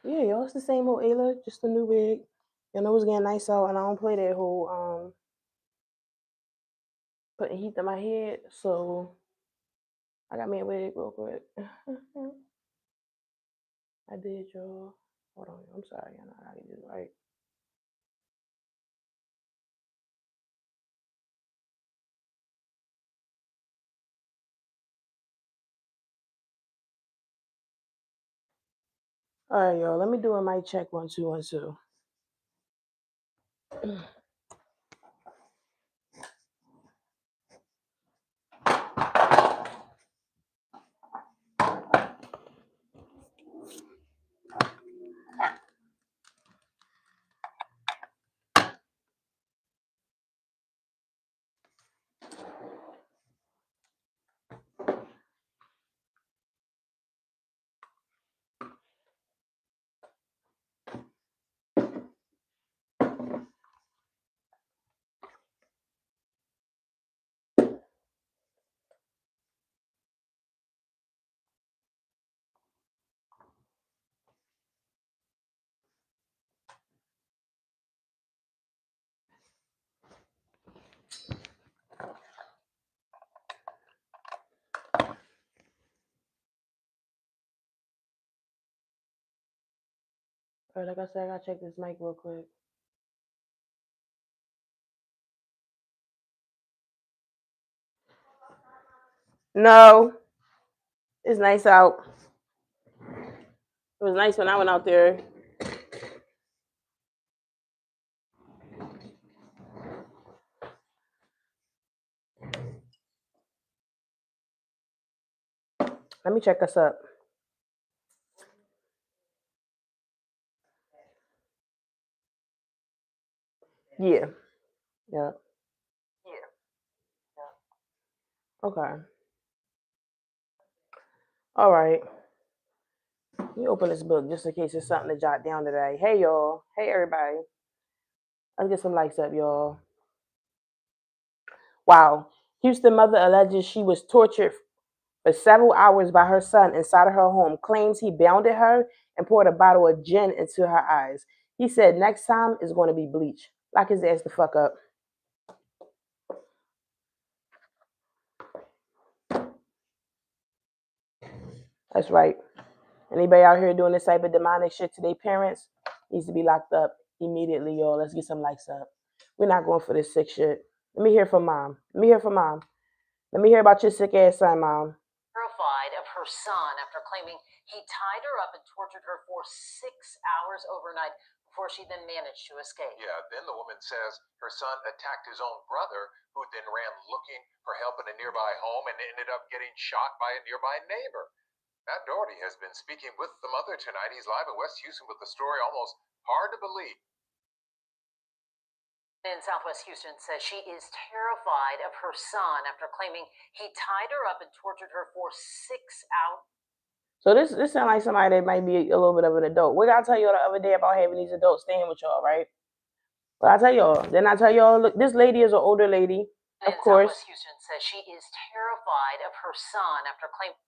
Yeah, y'all, it's the same old Ayla, just a new wig. You know, it's getting nice out, and I don't play that whole putting heat to my head. So I got me a wig real quick. I did, y'all. Hold on, I'm sorry, I know how to do it right. All right, y'all. Let me do a mic check 1 2 1 2. All right, like I said, I gotta check this mic real quick. No, it's nice out. It was nice when I went out there. Let me check us up. Yeah. Yeah. Okay. All right. Let me open this book just in case there's something to jot down today. Hey, y'all. Hey, everybody. Let's get some likes up, y'all. Wow. Houston mother alleges she was tortured for several hours by her son inside of her home, claims he bounded her and poured a bottle of gin into her eyes. He said next time is going to be bleach. Lock his ass the fuck up. That's right. Anybody out here doing this type of demonic shit to their parents needs to be locked up immediately, y'all. Let's get some likes up. We're not going for this sick shit. Let me hear from mom. Let me hear from mom. Let me hear about your sick ass son, mom. Terrified of her son after claiming he tied her up and tortured her for 6 hours overnight before she then managed to escape. Yeah, then the woman says her son attacked his own brother, who then ran looking for help in a nearby home and ended up getting shot by a nearby neighbor. Matt Doherty has been speaking with the mother tonight. He's live in West Houston with the story almost hard to believe. In Southwest Houston says she is terrified of her son after claiming he tied her up and tortured her for 6 hours. So this sounds like somebody that might be a little bit of an adult. What did I tell y'all the other day about having these adults staying with y'all, right? Well, I tell y'all. Then I tell y'all, look, this lady is an older lady, of course. Southwest Houston says she is terrified of her son after claiming.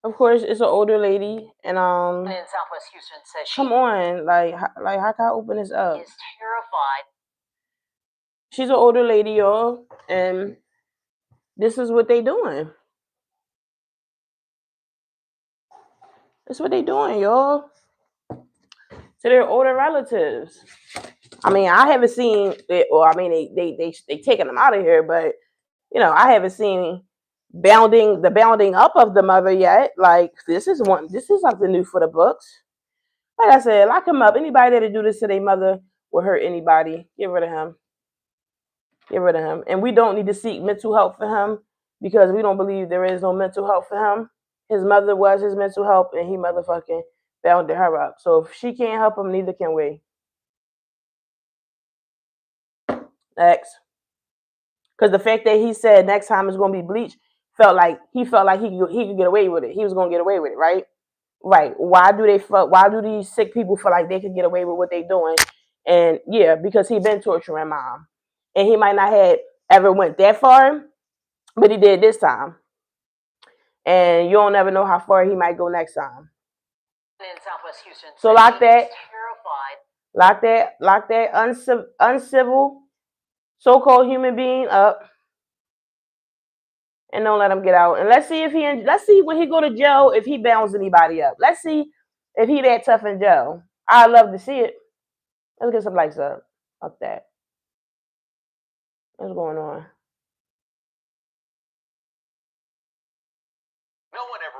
Of course, it's an older lady, and In Southwest Houston says she come on, like how can I open this up? Is terrified. She's an older lady, y'all, and this is what they doing. That's what they doing, y'all. To their older relatives. I mean, I haven't seen it, or I mean, they taking them out of here, but you know, I haven't seen the bounding up of the mother yet. Like this is something new for the books. Like I said, lock him up. Anybody that do this to their mother will hurt anybody. Get rid of him. Get rid of him. And we don't need to seek mental help for him because we don't believe there is no mental help for him. His mother was his mental help, and he motherfucking bounded her up. So if she can't help him, neither can we. Next. Because the fact that he said next time it's gonna be bleach felt like he could get away with it. He was gonna get away with it, right? Right. Why do these sick people feel like they could get away with what they doing? And yeah, because he been torturing mom. And he might not have ever went that far, but he did this time. And you don't never know how far he might go next time. in Southwest Houston. So lock that. Terrified. Lock that uncivil, so-called human being up, and don't let him get out. And let's see when he go to jail if he bounds anybody up. Let's see if he that tough in jail. I'd love to see it. Let's get some likes up. Fuck that. What's going on?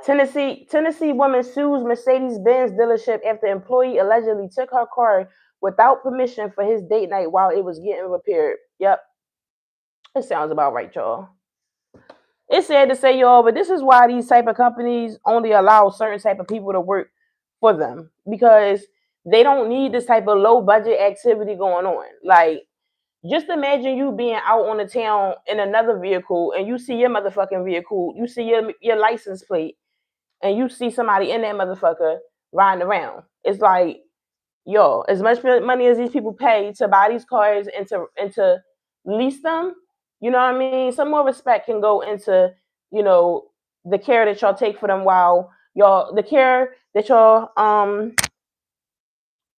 Tennessee woman sues Mercedes-Benz dealership after employee allegedly took her car without permission for his date night while it was getting repaired. Yep. It sounds about right, y'all. It's sad to say, y'all, but this is why these type of companies only allow certain type of people to work for them, because they don't need this type of low budget activity going on. Like, just imagine you being out on the town in another vehicle and you see your motherfucking vehicle, you see your license plate, and you see somebody in that motherfucker riding around. It's like, yo, as much money as these people pay to buy these cars and to lease them, you know what I mean? Some more respect can go into, you know, the care that y'all take for them while the care that y'all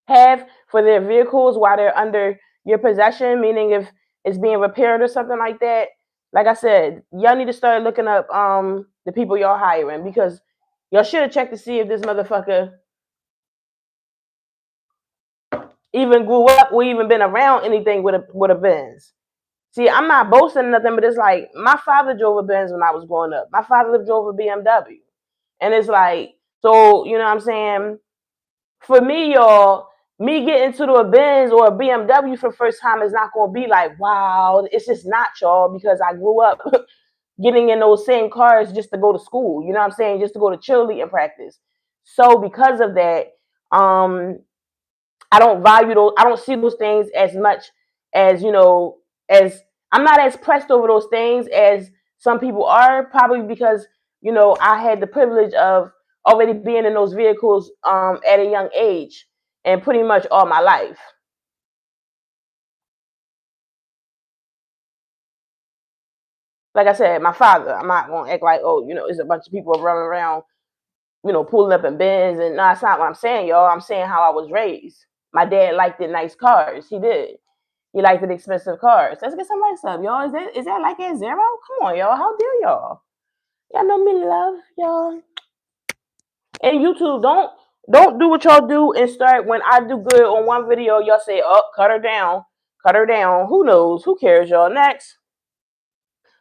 have for their vehicles while they're under your possession, meaning if it's being repaired or something like that. Like I said, y'all need to start looking up the people y'all hiring, because y'all should have checked to see if this motherfucker even grew up or even been around anything with a Benz. See, I'm not boasting or nothing, but it's like my father drove a Benz when I was growing up. My father drove a BMW. And it's like, so, you know what I'm saying? For me, y'all, me getting to a Benz or a BMW for the first time is not going to be like, wow. It's just not, y'all, because I grew up getting in those same cars just to go to school. You know what I'm saying? Just to go to cheerleading practice. So because of that, I don't value those. I don't see those things as much as, you know, as I'm not as pressed over those things as some people are, probably because, you know, I had the privilege of already being in those vehicles at a young age and pretty much all my life. Like I said, my father, I'm not going to act like, oh, you know, there's a bunch of people running around, you know, pulling up in Benz. And no, that's not what I'm saying, y'all. I'm saying how I was raised. My dad liked the nice cars. He did. He liked the expensive cars. Let's get some likes up, y'all. Is that like at 0? Come on, y'all. How dare y'all? Y'all know me love, y'all. And YouTube, don't do what y'all do and start when I do good on one video, y'all say, oh, cut her down. Cut her down. Who knows? Who cares, y'all? Next.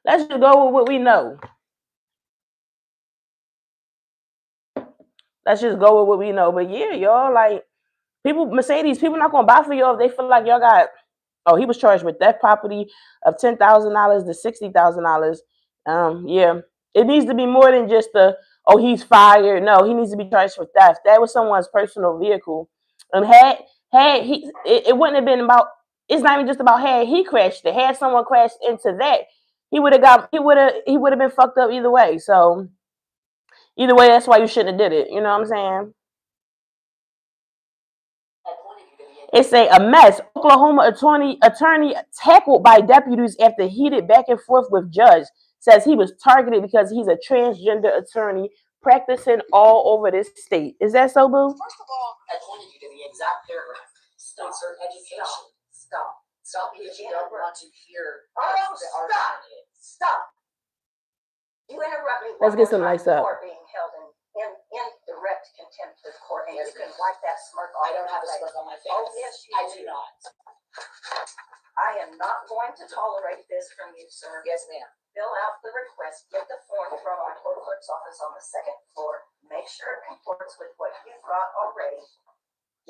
Let's just go with what we know. Let's just go with what we know. But yeah, y'all, like, Mercedes, people not gonna buy for y'all if they feel like y'all got, oh, he was charged with theft property of $10,000 to $60,000. Yeah, it needs to be more than just oh, he's fired. No, he needs to be charged for theft. That was someone's personal vehicle, and had he, it wouldn't have been about. It's not even just about had he crashed it. Had someone crashed into that, he would have been fucked up either way. So either way, that's why you shouldn't have did it. You know what I'm saying? It's a mess. Oklahoma attorney tackled by deputies after heated back and forth with judge. Says he was targeted because he's a transgender attorney practicing all over this state. Is that so, boo? First of all, I pointed you to the exact paragraph. Insert education. Stop because you don't want to hear the argument. Stop. You interrupt me. Let's get some likes up. Being held in direct contempt of court, and yes, you can wipe that smirk off. I don't have a smirk on my face. Oh, yes, you I do. do not. I am not going to tolerate this from you, sir. Yes, ma'am. Fill out the request. Get the form from our court clerk's office on the second floor. Make sure it comports with what you've got already.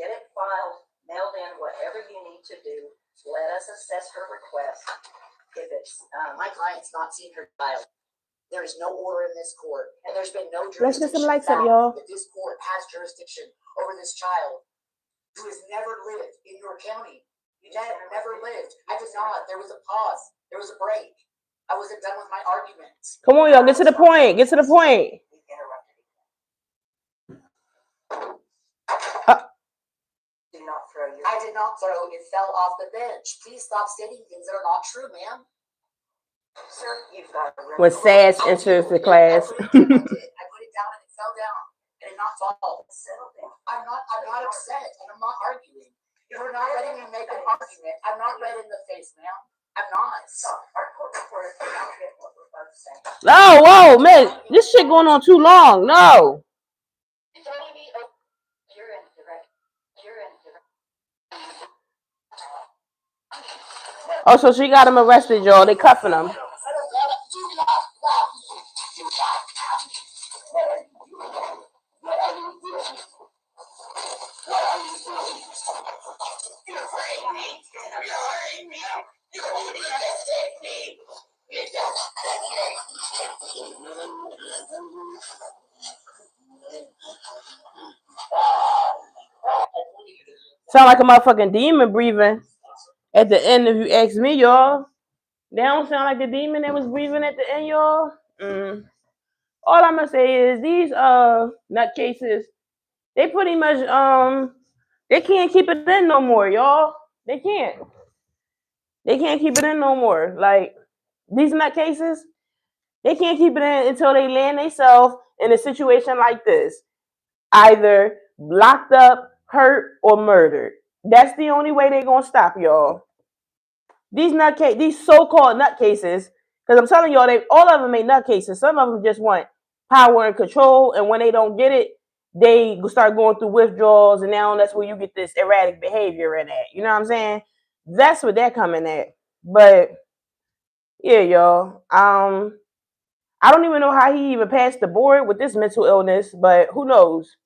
Get it filed, mailed in, whatever you need to do. Let us assess her request. If it's my client's not seen her child. There is no order in this court, and there's been no jurisdiction. Let's get some likes up, y'all. That this court has jurisdiction over this child who has never lived in your county. You never lived. I did not. There was a pause. There was a break. I wasn't done with my arguments. Come on, y'all. Get to the point. Get to the point. Do not throw your. I did not throw. It fell off the bench. Please stop stating things that are not true, ma'am. Sir, you've got When Sass enters the class. I put it down and it fell down. and not false. I'm not upset, and I'm not arguing. If we're not letting me make an argument, I'm not red in the face, ma'am. I'm not. No, whoa, man, this shit going on too long. No. Oh, so she got him arrested, y'all. They cuffing him. Sound like a motherfucking demon breathing at the end, if you ask me, y'all. They don't sound like the demon that was breathing at the end, y'all. All I'm gonna say is these nutcases, they pretty much they can't keep it in no more, y'all. They can't. They can't keep it in no more. Like these nutcases, they can't keep it in until they land themselves in a situation like this. Either locked up, hurt, or murdered. That's the only way they're gonna stop y'all. These so-called nutcases, because I'm telling y'all, all of them ain't nutcases. Some of them just want power and control, and when they don't get it, they start going through withdrawals, and now that's where you get this erratic behavior in that. You know what I'm saying? That's what they're coming at. But yeah, y'all. I don't even know how he even passed the board with this mental illness, but who knows?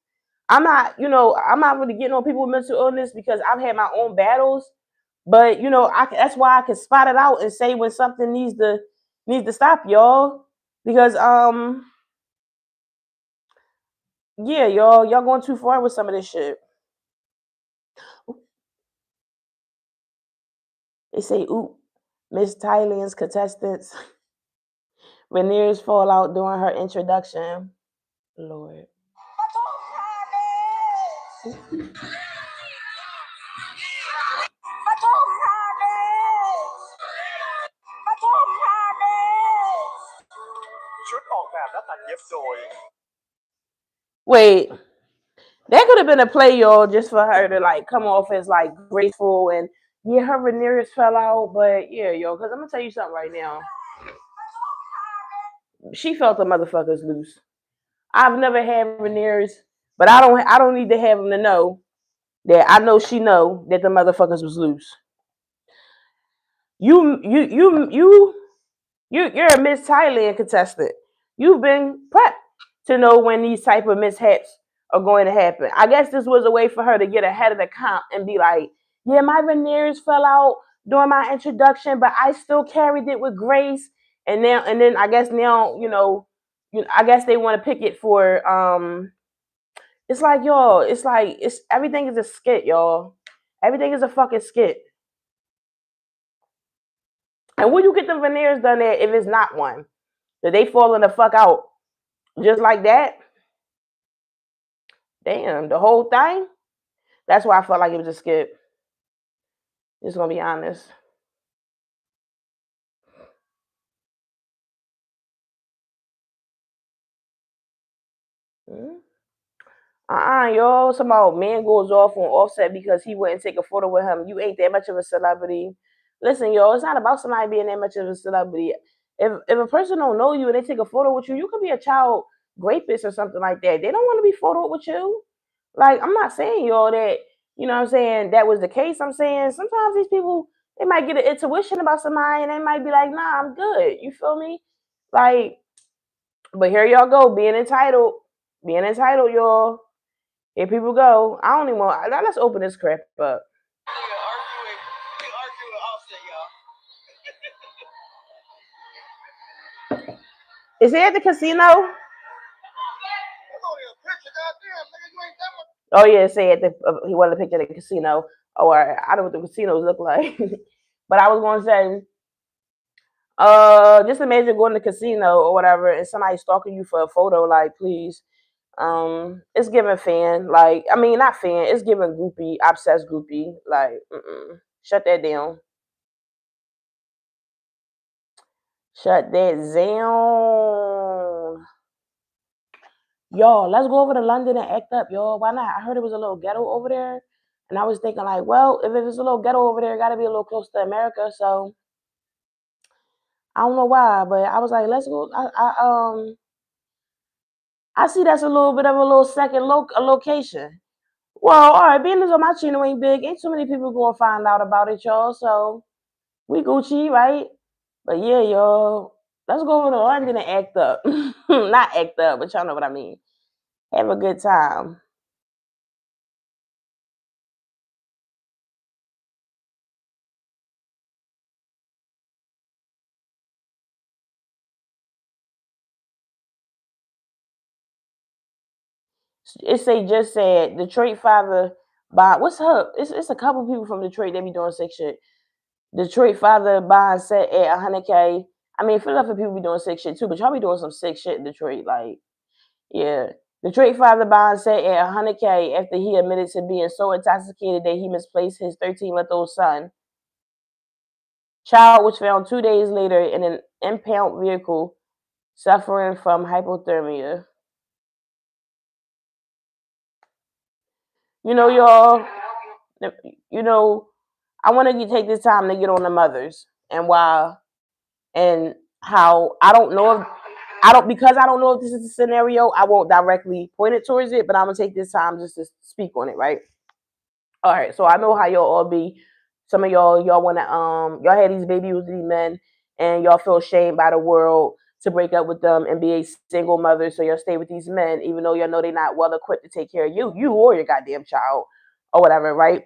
I'm not really getting on people with mental illness because I've had my own battles. But that's why I can spot it out and say when something needs to stop, y'all. Because yeah, y'all going too far with some of this shit. They say, "Oop, Miss Thailand's contestants veneers fall out during her introduction." Lord. Wait, that could have been a play, y'all, just for her to like come off as like graceful and yeah, her veneers fell out, but yeah, yo, because I'm gonna tell you something right now. She felt the motherfuckers loose. I've never had veneers, but I don't need to have them to know that I know she know that the motherfuckers was loose. You're a Miss Thailand contestant. You've been prepped to know when these type of mishaps are going to happen. I guess this was a way for her to get ahead of the comp and be like, yeah, my veneers fell out during my introduction, but I still carried it with grace. And then I guess now, I guess they want to pick it for it's like, y'all, it's everything is a skit, y'all. Everything is a fucking skit. And where you get the veneers done at if it's not one? Did they falling the fuck out just like that? Damn, the whole thing? That's why I felt like it was a skit. Just gonna be honest. Y'all. Somehow man goes off on Offset because he wouldn't take a photo with him. You ain't that much of a celebrity. Listen, y'all, it's not about somebody being that much of a celebrity. If a person don't know you and they take a photo with you, you could be a child rapist or something like that. They don't want to be photoed with you. Like, I'm not saying y'all that, you know what I'm saying, that was the case. I'm saying sometimes these people, they might get an intuition about somebody and they might be like, nah, I'm good. You feel me? Like, but here y'all go, being entitled, y'all. Here people go. I don't even want. Now let's open this crap up. Is he at the casino? Oh yeah, say at the he wanted a picture at the casino. Oh, I don't know what the casinos look like, but I was going to say, just imagine going to the casino or whatever, and somebody stalking you for a photo. Like, please, it's giving fan. Like, I mean, not fan. It's giving groupie, obsessed groupie. Like, shut that down. Shut that down. Y'all, let's go over to London and act up, y'all. Why not? I heard it was a little ghetto over there. And I was thinking like, well, if it's a little ghetto over there, it gotta be a little close to America. So I don't know why, but I was like, let's go. I see that's a little bit of a little second location. Well, all right, being as though my channel ain't big, ain't too many people gonna find out about it, y'all. So we Gucci, right? But yeah, y'all, let's go over to London and act up. Not act up, but y'all know what I mean. Have a good time. Just said Detroit father bond. What's up? It's a couple people from Detroit that be doing sick shit. Detroit father bond set at 100K. I mean, Philadelphia people be doing sick shit too, but y'all be doing some sick shit in Detroit. Like, yeah. Detroit father bond set at 100K after he admitted to being so intoxicated that he misplaced his 13-month-old son. Child was found 2 days later in an impound vehicle suffering from hypothermia. You know, y'all, you know, I want to take this time to get on the mothers and why and how I don't know if because I don't know if this is a scenario, I won't directly point it towards it, but I'm gonna take this time just to speak on it, right? All right, so I know how y'all all be. Some of y'all wanna y'all had these babies with these men and y'all feel shamed by the world to break up with them and be a single mother, so y'all stay with these men, even though y'all know they're not well equipped to take care of you or your goddamn child or whatever, right?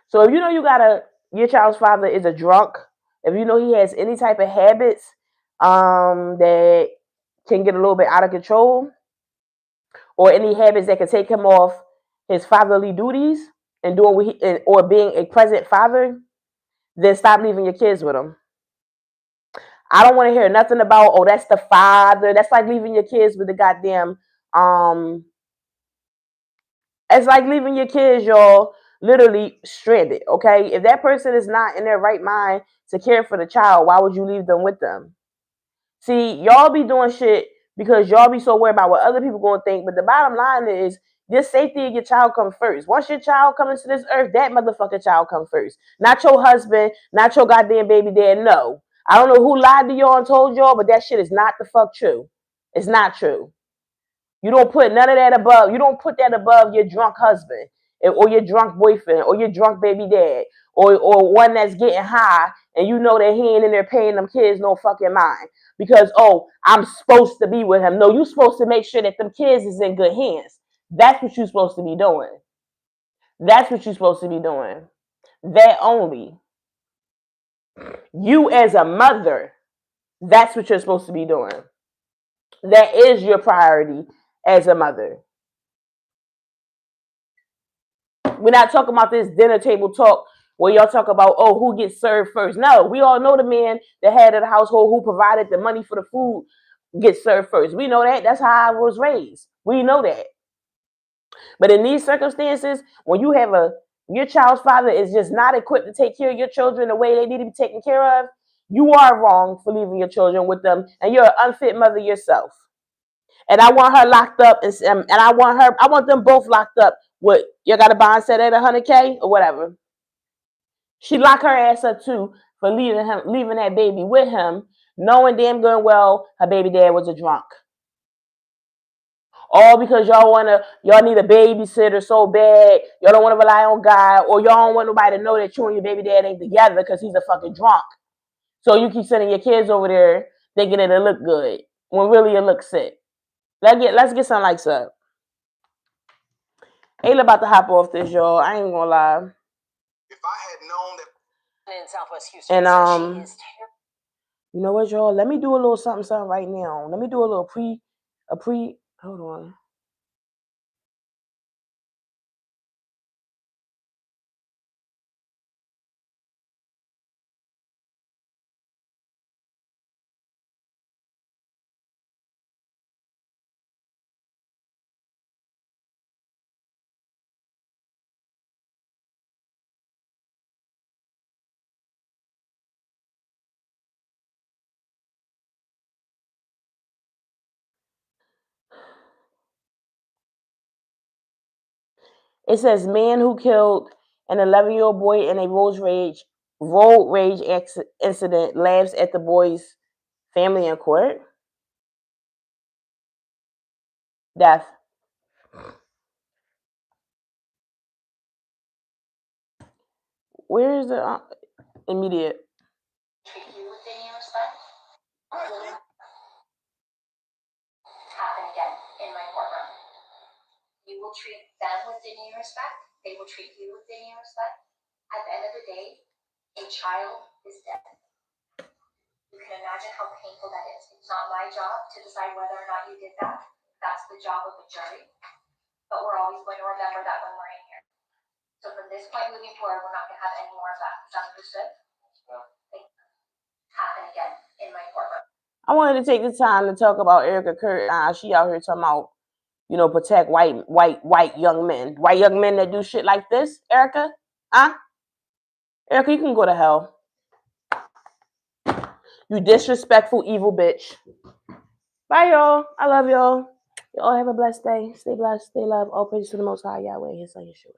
So if you know your child's father is a drunk, if you know he has any type of habits that can get a little bit out of control, or any habits that can take him off his fatherly duties and doing or being a present father, then stop leaving your kids with him. I don't want to hear nothing about, oh, that's the father. That's like leaving your kids with the goddamn it's like leaving your kids, y'all, literally stranded, okay? If that person is not in their right mind to care for the child, why would you leave them with them? See, y'all be doing shit because y'all be so worried about what other people gonna think. But the bottom line is your safety of your child come first. Once your child comes to this earth, that motherfucking child come first. Not your husband, not your goddamn baby dad. No. I don't know who lied to y'all and told y'all, but that shit is not the fuck true. It's not true. You don't put none of that above. You don't put that above your drunk husband or your drunk boyfriend or your drunk baby dad or one that's getting high and you know that he ain't in there paying them kids no fucking mind because, oh, I'm supposed to be with him. No, you're supposed to make sure that them kids is in good hands. That's what you're supposed to be doing. That's what you're supposed to be doing. That only. You as a mother, that's what you're supposed to be doing. That is your priority as a mother. We're not talking about this dinner table talk where y'all talk about, oh, who gets served first. No, we all know the man, the head of the household who provided the money for the food gets served first. We know that. That's how I was raised. We know that. But in these circumstances, when you have your child's father is just not equipped to take care of your children the way they need to be taken care of, you are wrong for leaving your children with them, and you're an unfit mother yourself. And I want her locked up, and I want them both locked up. What you got a bond set at 100K or whatever? She locked her ass up too for leaving that baby with him, knowing damn good well her baby dad was a drunk. All because y'all need a babysitter so bad, y'all don't want to rely on God, or y'all don't want nobody to know that you and your baby dad ain't together because he's a fucking drunk. So you keep sending your kids over there thinking it'll look good when really it looks sick. Let's get some likes up. Ayla about to hop off this, y'all. I ain't gonna lie. If I had known that In Southwest Houston, And she is you know what, y'all? Let me do a little something right now. Let me do a little hold on. It says man who killed an 11-year-old boy in a road rage incident laughs at the boy's family in court. Death. Where is the immediate? Treat you with any respect. Happen again in my courtroom. You will treat them with any respect. They will treat you with any respect. At the end of the day, a child is dead. You can imagine how painful that is. It's not my job to decide whether or not you did that. That's the job of a jury. But we're always going to remember that when we're in here. So from this point moving forward, we're not going to have any more of that. Is that understood? Happen again in my courtroom. I wanted to take the time to talk about Erica Kurt. She out here talking about, protect white young men. White young men that do shit like this, Erica? Huh? Erica, you can go to hell. You disrespectful, evil bitch. Bye, y'all. I love y'all. Y'all have a blessed day. Stay blessed. Stay loved. All praise to the Most High Yahweh, His Son Yeshua.